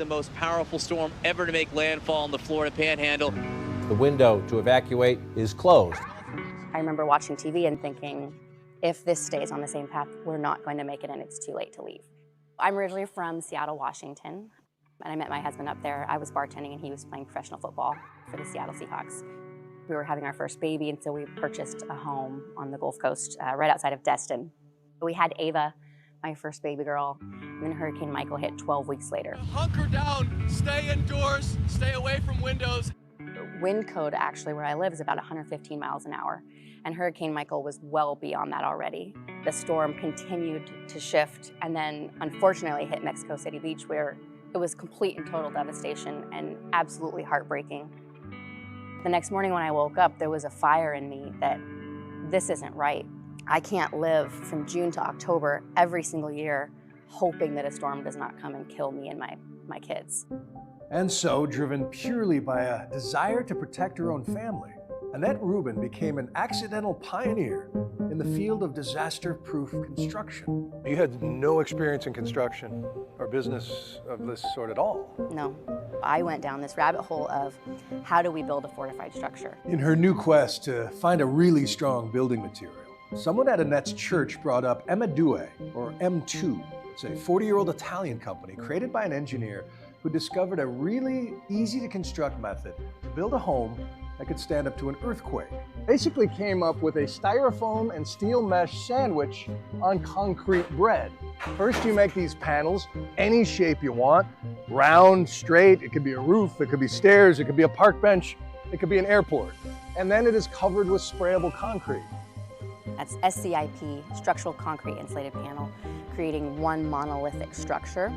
the most powerful storm ever to make landfall in the Florida Panhandle. The window to evacuate is closed. I remember watching TV and thinking, if this stays on the same path, we're not going to make it and it's too late to leave. I'm originally from Seattle, Washington, and I met my husband up there. I was bartending and he was playing professional football for the Seattle Seahawks. We were having our first baby, and so we purchased a home on the Gulf Coast right outside of Destin. We had Ava, my first baby girl, and then Hurricane Michael hit 12 weeks later. Hunker down, stay indoors, stay away from windows. The wind code actually where I live is about 115 miles an hour, and Hurricane Michael was well beyond that already. The storm continued to shift and then unfortunately hit Mexico City Beach, where it was complete and total devastation and absolutely heartbreaking. The next morning when I woke up, there was a fire in me that this isn't right. I can't live from June to October every single year hoping that a storm does not come and kill me and my kids. And so, driven purely by a desire to protect her own family, Annette Rubin became an accidental pioneer in the field of disaster-proof construction. You had no experience in construction or business of this sort at all. No, I went down this rabbit hole of how do we build a fortified structure? In her new quest to find a really strong building material, someone at Annette's church brought up M2, or M2. It's a 40-year-old Italian company created by an engineer who discovered a really easy-to-construct method to build a home that could stand up to an earthquake. Basically came up with a styrofoam and steel mesh sandwich on concrete bread. First you make these panels any shape you want, round, straight, it could be a roof, it could be stairs, it could be a park bench, it could be an airport. And then it is covered with sprayable concrete. That's SCIP, structural concrete insulated panel, creating one monolithic structure.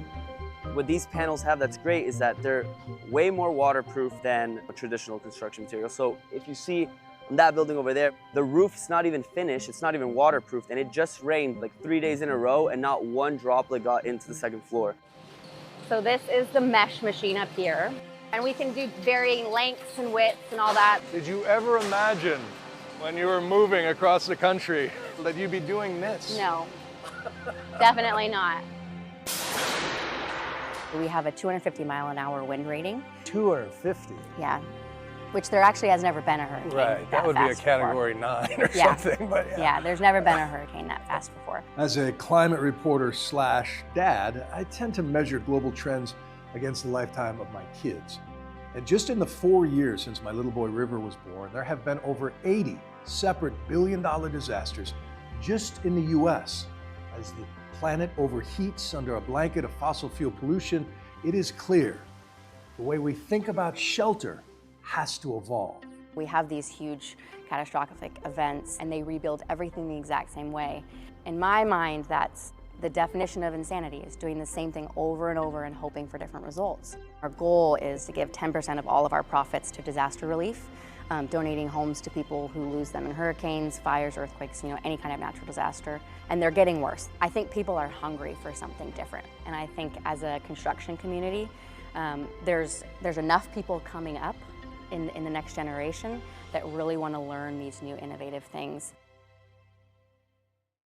What these panels have that's great is that they're way more waterproof than a traditional construction material. So if you see on that building over there, the roof's not even finished, it's not even waterproofed, and it just rained like 3 days in a row and not one droplet got into the second floor. So this is the mesh machine up here, and we can do varying lengths and widths and all that. Did you ever imagine when you were moving across the country that you'd be doing this? No, definitely not. We have a 250 mile an hour wind rating. 250? Yeah, which there actually has never been a hurricane That would be a category before. 9 or something, but yeah, there's never been a hurricane that fast before. As a climate reporter / dad, I tend to measure global trends against the lifetime of my kids. And just in the 4 years since my little boy River was born, there have been over 80 separate billion-dollar disasters just in the US. As the planet overheats under a blanket of fossil fuel pollution, it is clear the way we think about shelter has to evolve. We have these huge catastrophic events and they rebuild everything the exact same way. In my mind, that's the definition of insanity, is doing the same thing over and over and hoping for different results. Our goal is to give 10% of all of our profits to disaster relief, donating homes to people who lose them in hurricanes, fires, earthquakes, any kind of natural disaster. And they're getting worse. I think people are hungry for something different. And I think as a construction community, there's enough people coming up in the next generation that really want to learn these new innovative things.